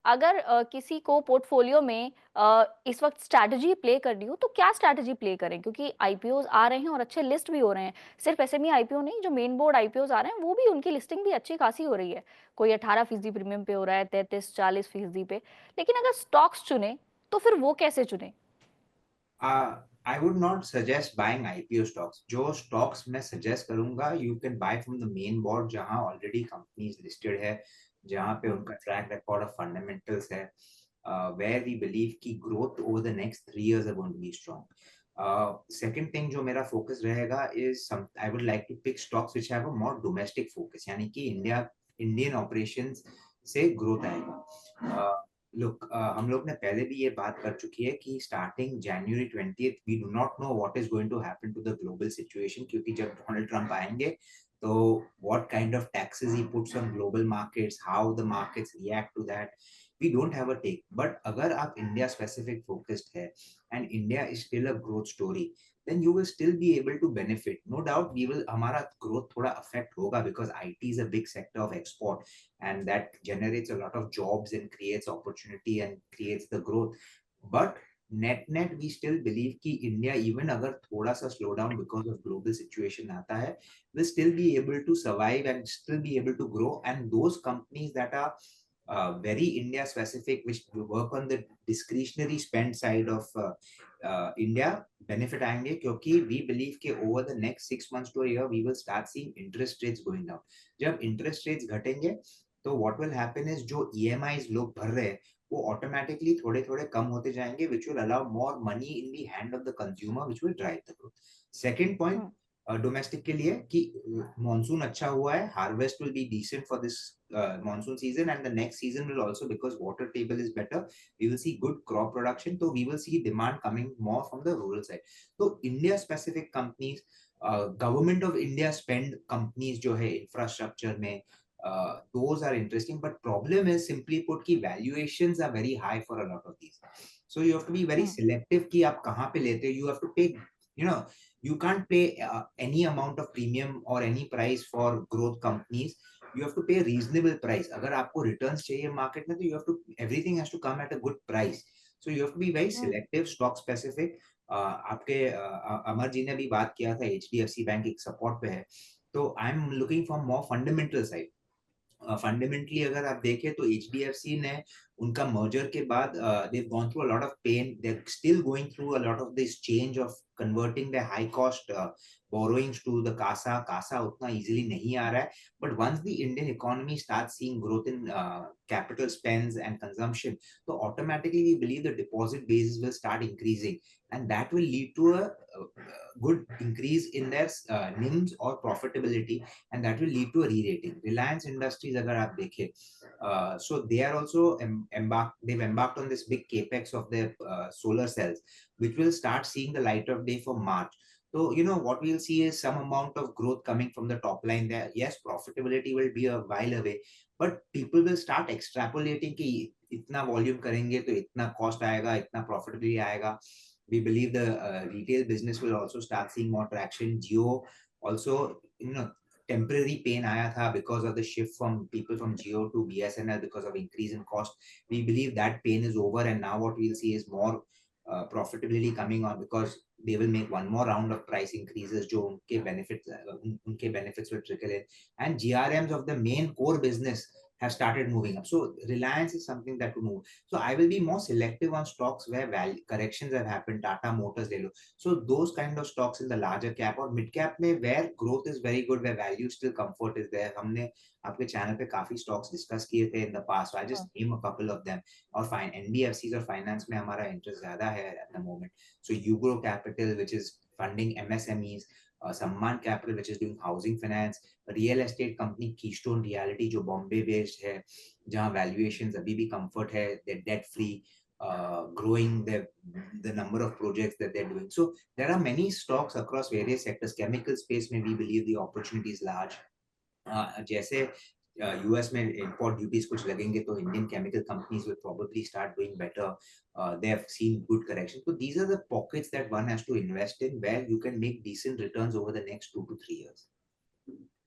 अगर किसी को पोर्टफोलियो में इस वक्त स्ट्रैटेजी प्ले करनी हो तो क्या स्ट्रैटेजी प्ले करें? क्योंकि आईपीओज आ रहे हैं और अच्छे लिस्ट भी हो रहे हैं। सिर्फ एसएमई आईपीओ नहीं, जो मेन बोर्ड आईपीओज आ रहे हैं वो भी, उनकी लिस्टिंग भी अच्छी खासी हो रही है। कोई 18% प्रीमियम पे हो रहा है, 33-40% पे। लेकिन अगर स्टॉक्स चुने तो फिर वो कैसे चुने? I would not suggest buying IPO stocks. जो stocks मैं suggest करूंगा, you can buy from the main board जहां already companies listed है, जहां पे हम्म। उनका track record of fundamentals है, where we believe कि growth over the next 3 years are going to be strong. Second thing जो मेरा focus रहेगा is I would like to pick stocks which have a more domestic focus, यानी कि Indian operations से growth आएगा. Look, हम लोग ने पहले भी ये बात कर चुकी है कि starting January 20th we do not know what is going to happen to the global situation, क्योंकि जब डोनाल्ड ट्रंप आएंगे तो what kind of taxes he puts on global markets, how the markets react to that, we don't have a take. But अगर आप India specific focused है and India is still a growth story, then you will still be able to benefit. No doubt we will, हमारा growth थोड़ा affect होगा because IT is a big sector of export and that generates a lot of jobs and creates opportunity and creates the growth. But net we still believe कि India, even अगर थोड़ा सा slow down because of global situation आता है, will still be able to survive and still be able to grow. And those companies that are very India specific, which work on the discretionary spend side of India, benefit आएंगे, क्योंकि we believe कि over the next 6 months to a year we will start seeing interest rates going down. जब interest rates घटेंगे तो what will happen is जो EMIs लोग भर रहे हैं वो automatically थोड़े थोड़े कम होते जाएंगे, which will allow more money in the hand of the consumer, which will drive the growth. Second point, domestic के लिए कि मॉनसून अच्छा हुआ है, harvest will be decent for this monsoon season, and the next season will also, because water table is better, we will see good crop production, so we will see demand coming more from the rural side. So India specific companies, government of India spend companies जो है infrastructure में, those are interesting. But problem is, simply put, कि valuations are very high for a lot of these, so you have to be very selective कि आप कहाँ पे लेते हो. You have to pay, you know, you can't pay any amount of premium or any price for growth companies. You have to pay a reasonable price. अगर आपको returns चाहिए market में, तो you have to, everything has to come at a good price. So you have to be very selective, stock specific. आपके अमर जी ने भी बात किया था, HDFC बैंक एक support पे है, तो I'm looking for more fundamental side. Fundamentally अगर आप देखें तो एचडीएफसी ने उनका मर्जर के बाद they've gone through a lot of pain. They're still going through a lot of this change of converting their high cost borrowings to the casa उतना easily नहीं आ रहा है. But once the Indian economy starts seeing growth in capital spends and consumption, so automatically we believe the deposit bases will start increasing, and that will lead to a good increase in their NIMs or profitability, and that will lead to a re-rating. Reliance Industries, अगर आप देखें, so they are also they've embarked on this big capex of their solar cells, which will start seeing the light of day for March. So, you know, what we'll see is some amount of growth coming from the top line there. Yes, profitability will be a while away, but people will start extrapolating कि इतना volume करेंगे तो इतना cost आएगा, इतना profitability आएगा. We believe the retail business will also start seeing more traction. Jio also, you know, temporary pain आया था because of the shift from people from Jio to BSNL because of increase in cost. We believe that pain is over, and now what we'll see is more profitability coming on, because they will make one more round of price increases जो उनके benefits will trickle in, and GRMs of the main core business have started moving up. So Reliance is something that will move. So I will be more selective on stocks where value corrections have happened. Tata Motors ले लो. So those kind of stocks in the larger cap or mid cap में where growth is very good, where value still comfort is there. हमने आपके channel पे काफी stocks discuss किए थे in the past. So I just name a couple of them. और fine NBFCs और finance में हमारा interest ज़्यादा है at the moment. So Ugro Capital, which is funding MSMEs, Samman Capital, which is doing housing finance, real estate company keystone reality जो Bombay based है, जहां valuations अभी भी कंफर्ट है, दे debt free, growing the number of projects that they're doing. So there are many stocks across various sectors. Chemical space में we believe the opportunity is large. जैसे US में import duties कुछ लगेंगे तो Indian chemical companies will probably start doing better. They have seen good correction. So these are the pockets that one has to invest in where you can make decent returns over the next 2 to 3 years.